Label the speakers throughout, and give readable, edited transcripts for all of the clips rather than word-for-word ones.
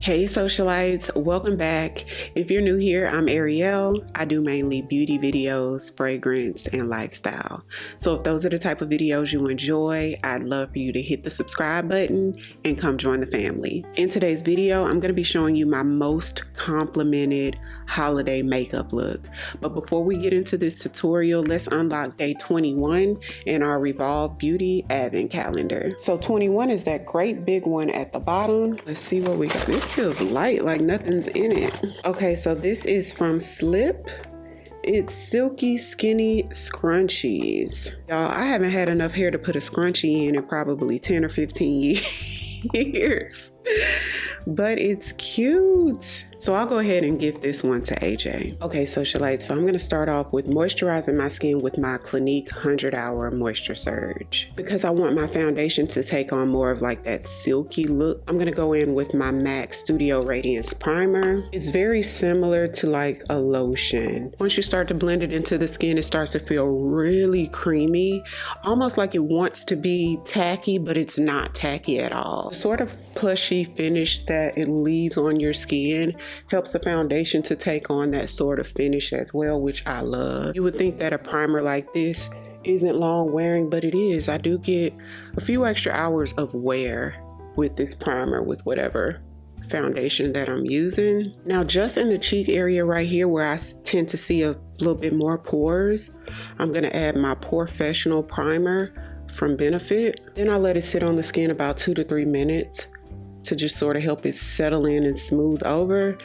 Speaker 1: Hey socialites, welcome back. If you're new here, I'm Ariell. I do mainly beauty videos, fragrance, and lifestyle. So if those are the type of videos you enjoy, I'd love for you to hit the subscribe button and come join the family. In today's video, I'm going to be showing you my most complimented holiday makeup look. But before we get into this tutorial, let's unlock day 21 in our Revolve Beauty Advent Calendar. So 21 is that great big one at the bottom. Let's see what we got. This feels light, like nothing's in it. Okay, so this is from Slip. It's Silky Skinny Scrunchies. Y'all, I haven't had enough hair to put a scrunchie in probably 10 or 15 years. But it's cute. So I'll go ahead and give this one to AJ. Okay, socialites, so I'm gonna start off with moisturizing my skin with my Clinique 100 Hour Moisture Surge. Because I want my foundation to take on more of like that silky look, I'm gonna go in with my MAC Studio Radiance Primer. It's very similar to like a lotion. Once you start to blend it into the skin, it starts to feel really creamy, almost like it wants to be tacky, but it's not tacky at all. The sort of plushy finish that it leaves on your skin helps the foundation to take on that sort of finish as well, which I love. You would think that a primer like this isn't long wearing, but it is. I do get a few extra hours of wear with this primer with whatever foundation that I'm using. Now, just in the cheek area right here where I tend to see a little bit more pores, I'm gonna add my Porefessional primer from Benefit. Then I let it sit on the skin about 2 to 3 minutes to just sort of help it settle in and smooth over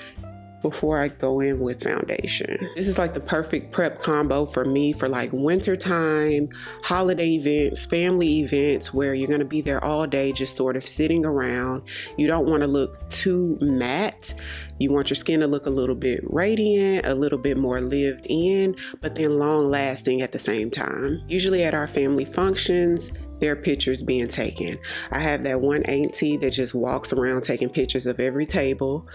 Speaker 1: before I go in with foundation. This is like the perfect prep combo for me for like winter time, holiday events, family events where you're gonna be there all day just sort of sitting around. You don't wanna look too matte. You want your skin to look a little bit radiant, a little bit more lived in, but then long lasting at the same time. Usually at our family functions, there are pictures being taken. I have that one auntie that just walks around taking pictures of every table.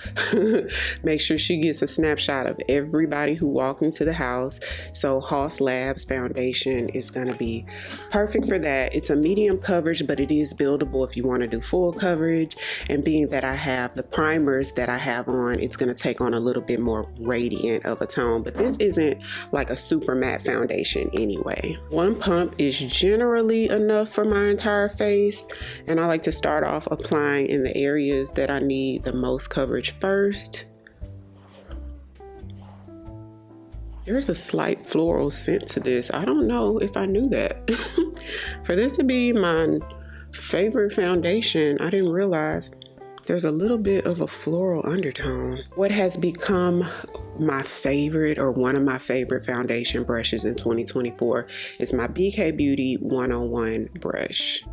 Speaker 1: Make sure she gets a snapshot of everybody who walked into the house. So Haus Labs foundation is gonna be perfect for that. It's a medium coverage, but it is buildable if you wanna do full coverage. And being that I have the primers that I have on, it's gonna take on a little bit more radiant of a tone, but this isn't like a super matte foundation anyway. One pump is generally enough for my entire face, and I like to start off applying in the areas that I need the most coverage first. There's a slight floral scent to this. I don't know if I knew that. For this to be my favorite foundation, I didn't realize there's a little bit of a floral undertone. What has become my favorite, or one of my favorite foundation brushes in 2024 is my BK Beauty 101 brush.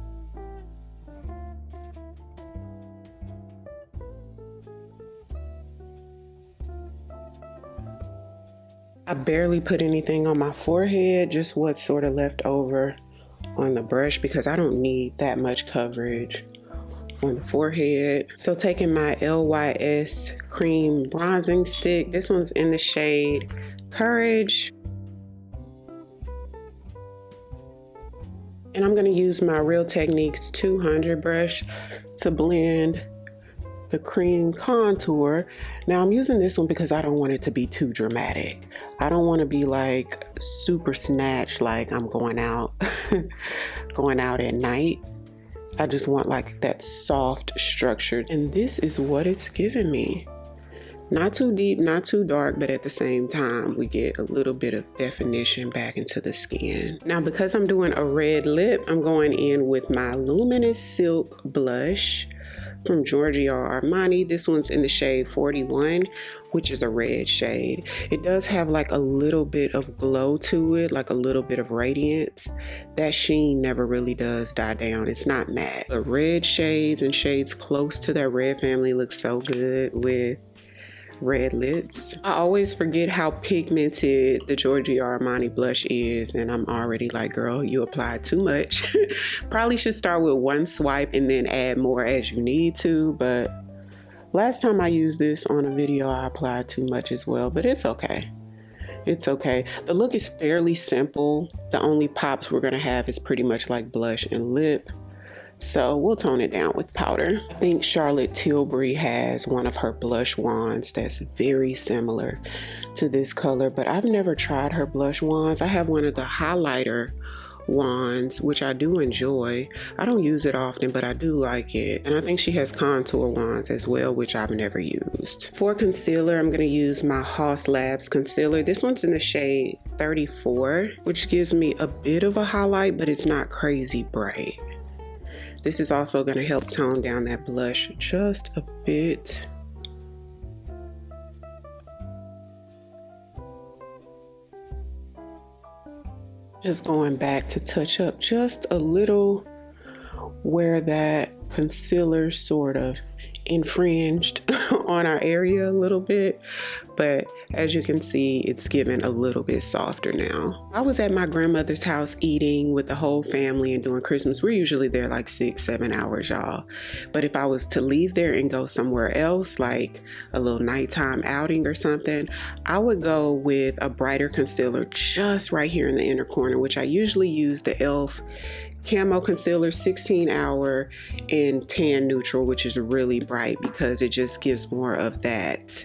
Speaker 1: I barely put anything on my forehead, just what's sort of left over on the brush because I don't need that much coverage on the forehead. So taking my LYS cream bronzing stick, this one's in the shade Courage. And I'm gonna use my Real Techniques 200 brush to blend the cream contour. Now I'm using this one because I don't want it to be too dramatic. I don't want to be like super snatched, like I'm going out at night. I just want like that soft structure, and this is what it's giving me. Not too deep, not too dark, but at the same time we get a little bit of definition back into the skin. Now because I'm doing a red lip, I'm going in with my Luminous Silk blush from Giorgio Armani. This one's in the shade 41, which is a red shade. It does have like a little bit of glow to it, like a little bit of radiance. That sheen never really does die down. It's not matte. But red shades and shades close to that red family look so good with red lips. I always forget how pigmented the Giorgio Armani blush is, and I'm already like, girl, you applied too much. Probably should start with one swipe and then add more as you need to, but last time I used this on a video, I applied too much as well, but it's okay. It's okay. The look is fairly simple. The only pops we're gonna have is pretty much like blush and lip. So we'll tone it down with powder. I think Charlotte Tilbury has one of her blush wands that's very similar to this color, but I've never tried her blush wands. I have one of the highlighter wands, which I do enjoy. I don't use it often, but I do like it. And I think she has contour wands as well, which I've never used. For concealer, I'm going to use my Haus Labs concealer. This one's in the shade 34, which gives me a bit of a highlight, but it's not crazy bright. This is also going to help tone down that blush just a bit. Just going back to touch up just a little where that concealer sort of infringed on our area a little bit, but as you can see, it's given a little bit softer now. I was at my grandmother's house eating with the whole family and doing Christmas. We're usually there like 6-7 hours, y'all. But if I was to leave there and go somewhere else, like a little nighttime outing or something, I would go with a brighter concealer just right here in the inner corner, which I usually use the e.l.f. Camo Concealer 16 Hour in Tan Neutral, which is really bright because it just gives more of that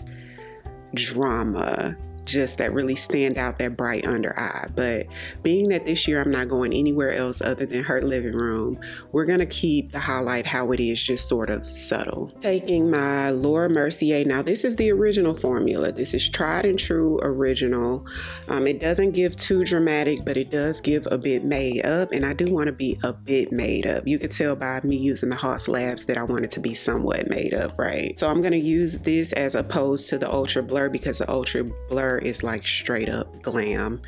Speaker 1: drama, just that really stand out, that bright under eye. But being that this year I'm not going anywhere else other than her living room, we're gonna keep the highlight how it is, just sort of subtle. Taking my Laura Mercier, now this is the original formula. This is tried and true original. It doesn't give too dramatic, but it does give a bit made up, and I do want to be a bit made up. You could tell by me using the Haus Labs that I want it to be somewhat made up, right? So I'm gonna use this as opposed to the Ultra Blur, because the Ultra Blur is like straight up glam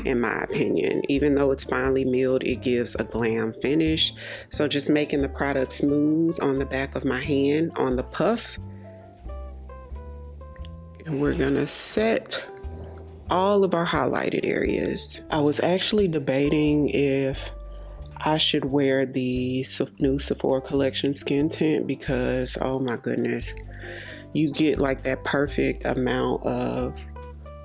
Speaker 1: in my opinion. Even though it's finely milled, it gives a glam finish. So just making the product smooth on the back of my hand on the puff, and we're gonna set all of our highlighted areas. I was actually debating if I should wear the new Sephora collection skin tint, because oh my goodness, you get like that perfect amount of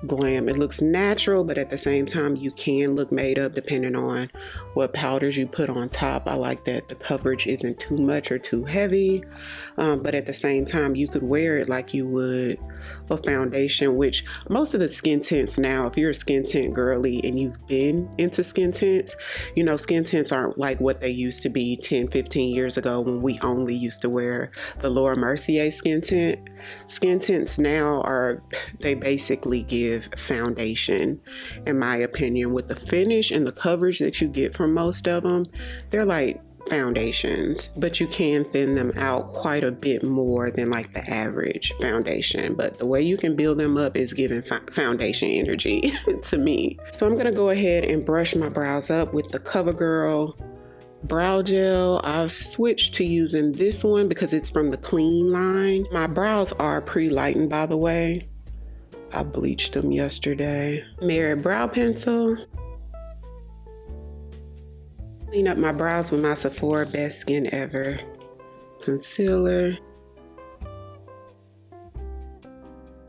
Speaker 1: glam. It looks natural, but at the same time you can look made up depending on what powders you put on top. I like that the coverage isn't too much or too heavy, but at the same time you could wear it like you would a foundation, which most of the skin tints now, if you're a skin tint girly and you've been into skin tints, you know skin tints aren't like what they used to be 10-15 years ago when we only used to wear the Laura Mercier skin tint. Skin tints now they basically give foundation, in my opinion. With the finish and the coverage that you get from most of them, they're like foundations, but you can thin them out quite a bit more than like the average foundation. But the way you can build them up is giving foundation energy to me. So I'm gonna go ahead and brush my brows up with the CoverGirl brow gel. I've switched to using this one because it's from the Clean line. My brows are pre-lightened, by the way. I bleached them yesterday. Merit brow pencil. Clean up my brows with my Sephora Best Skin Ever concealer.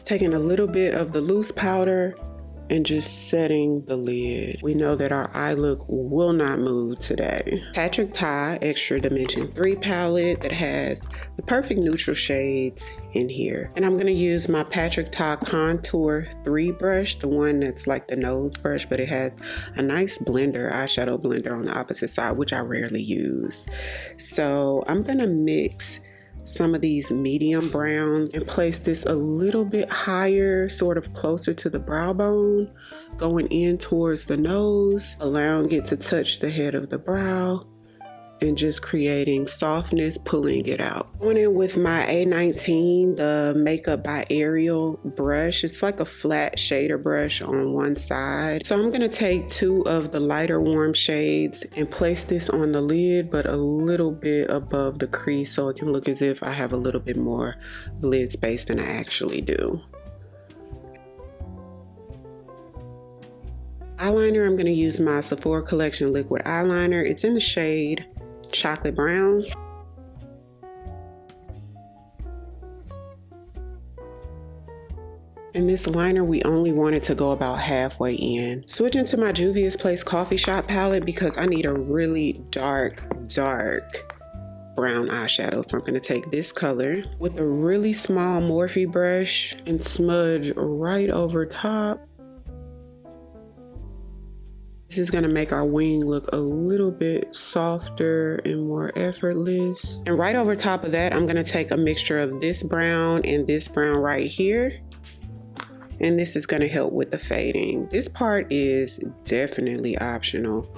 Speaker 1: Taking a little bit of the loose powder and just setting the lid. We know that our eye look will not move today. Patrick Ta Extra Dimension 3 palette that has the perfect neutral shades in here. And I'm gonna use my Patrick Ta Contour 3 brush, the one that's like the nose brush, but it has a nice blender, eyeshadow blender on the opposite side, which I rarely use. So I'm gonna mix some of these medium browns and place this a little bit higher, sort of closer to the brow bone, going in towards the nose, allowing it to touch the head of the brow and just creating softness, pulling it out. Going in with my A19, the Makeup by Ariel brush. It's like a flat shader brush on one side. So I'm gonna take 2 of the lighter warm shades and place this on the lid, but a little bit above the crease so it can look as if I have a little bit more lid space than I actually do. Eyeliner, I'm gonna use my Sephora Collection liquid eyeliner. It's in the shade Chocolate Brown. And this liner, we only wanted to go about halfway in. Switching to my Juvia's Place Coffee Shop palette because I need a really dark brown eyeshadow. So I'm gonna take this color with a really small Morphe brush and smudge right over top. This is gonna make our wing look a little bit softer and more effortless. And right over top of that, I'm gonna take a mixture of this brown and this brown right here. And this is gonna help with the fading. This part is definitely optional,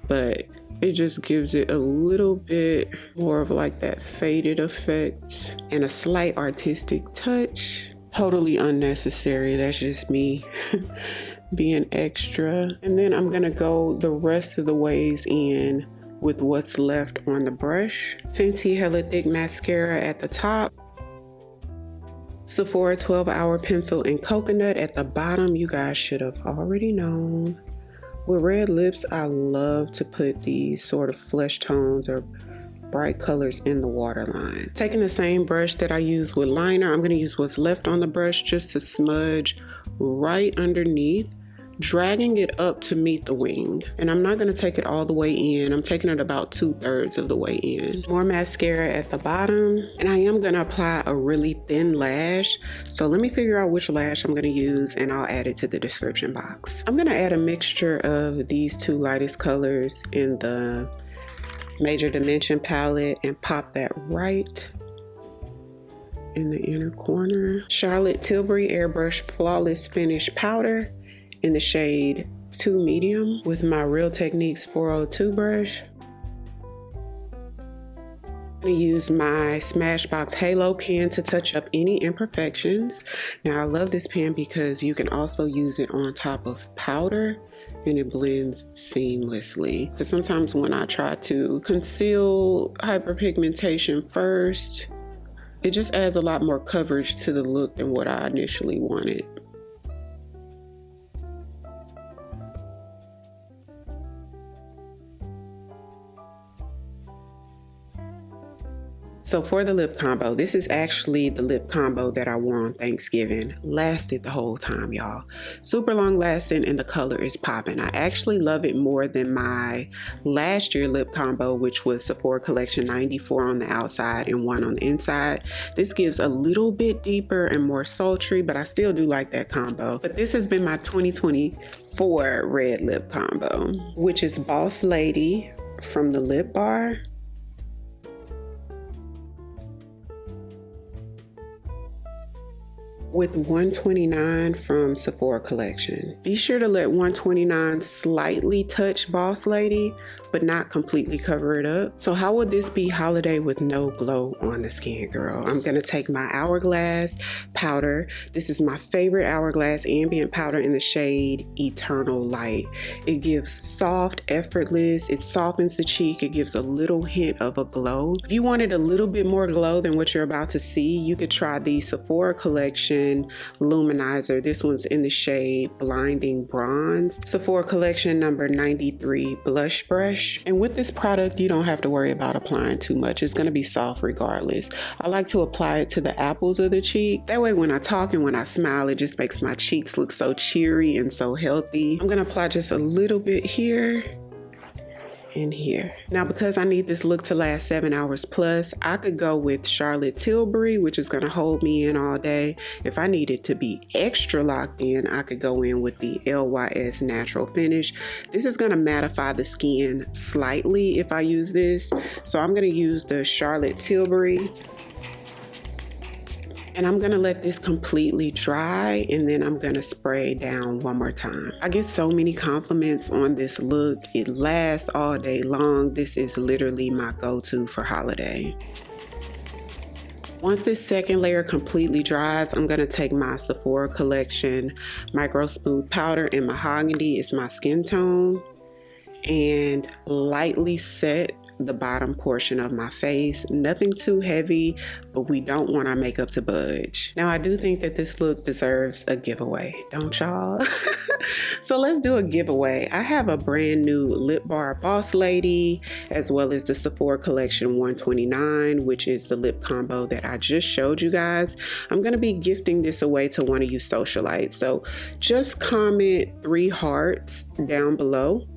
Speaker 1: but it just gives it a little bit more of like that faded effect and a slight artistic touch. Totally unnecessary, that's just me being extra. And then I'm gonna go the rest of the ways in with what's left on the brush. Fenty Hella Thick Mascara at the top. Sephora 12-Hour Pencil in Coconut at the bottom. You guys should have already known. With red lips, I love to put these sort of flesh tones or bright colors in the waterline. Taking the same brush that I use with liner, I'm gonna use what's left on the brush just to smudge right underneath, dragging it up to meet the wing. And I'm not gonna take it all the way in. I'm taking it about 2/3 of the way in. More mascara at the bottom. And I am gonna apply a really thin lash. So let me figure out which lash I'm gonna use and I'll add it to the description box. I'm gonna add a mixture of these two lightest colors in the Major Dimension palette and pop that right in the inner corner. Charlotte Tilbury Airbrush Flawless Finish Powder in the shade 2 Medium with my Real Techniques 402 brush. I'm gonna use my Smashbox Halo pen to touch up any imperfections. Now I love this pen because you can also use it on top of powder and it blends seamlessly. Because sometimes when I try to conceal hyperpigmentation first, it just adds a lot more coverage to the look than what I initially wanted. So for the lip combo, this is actually the lip combo that I wore on Thanksgiving. Lasted the whole time, y'all. Super long lasting and the color is popping. I actually love it more than my last year lip combo, which was Sephora Collection 94 on the outside and 1 on the inside. This gives a little bit deeper and more sultry, but I still do like that combo. But this has been my 2024 red lip combo, which is Boss Lady from the Lip Bar. With 129 from Sephora Collection. Be sure to let 129 slightly touch Boss Lady, but not completely cover it up. So how would this be holiday with no glow on the skin, girl? I'm gonna take my Hourglass powder. This is my favorite Hourglass ambient powder in the shade Eternal Light. It gives soft, effortless, it softens the cheek, it gives a little hint of a glow. If you wanted a little bit more glow than what you're about to see, you could try the Sephora Collection Luminizer. This one's in the shade Blinding Bronze. Sephora Collection number 93 blush brush. And with this product, you don't have to worry about applying too much. It's going to be soft regardless. I like to apply it to the apples of the cheek. That way when I talk and when I smile, it just makes my cheeks look so cheery and so healthy. I'm going to apply just a little bit here in here. Now, because I need this look to last 7 hours plus, I could go with Charlotte Tilbury, which is gonna hold me in all day. If I needed to be extra locked in, I could go in with the LYS Natural Finish. This is gonna mattify the skin slightly if I use this. So I'm gonna use the Charlotte Tilbury. And I'm gonna let this completely dry and then I'm gonna spray down one more time. I get so many compliments on this look. It lasts all day long. This is literally my go-to for holiday. Once this second layer completely dries, I'm gonna take my Sephora Collection Micro Smooth Powder in Mahogany. It's my skin tone. And lightly set the bottom portion of my face. Nothing too heavy, but we don't want our makeup to budge. Now, I do think that this look deserves a giveaway, don't y'all? So let's do a giveaway. I have a brand new Lip Bar Boss Lady, as well as the Sephora Collection 129, which is the lip combo that I just showed you guys. I'm gonna be gifting this away to one of you socialites. So just comment 3 hearts down below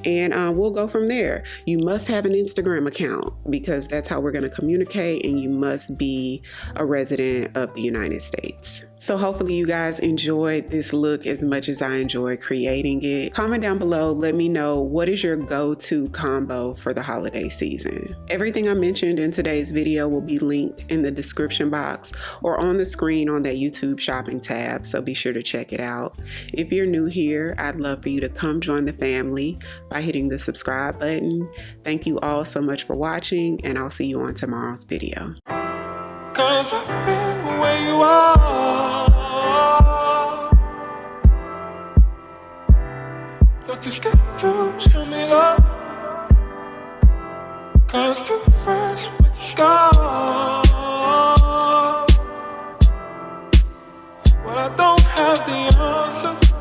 Speaker 1: and we'll go from there. You must have an Instagram account because that's how we're going to communicate, and you must be a resident of the United States. So hopefully you guys enjoyed this look as much as I enjoyed creating it. Comment down below, let me know what is your go-to combo for the holiday season. Everything I mentioned in today's video will be linked in the description box or on the screen on that YouTube shopping tab, so be sure to check it out. If you're new here, I'd love for you to come join the family by hitting the subscribe button. Thank you all so much for watching, and I'll see you on tomorrow's video. 'Cause I've been where you are. You're too scared to show me love. 'Cause too fresh with the scars. Well, I don't have the answers.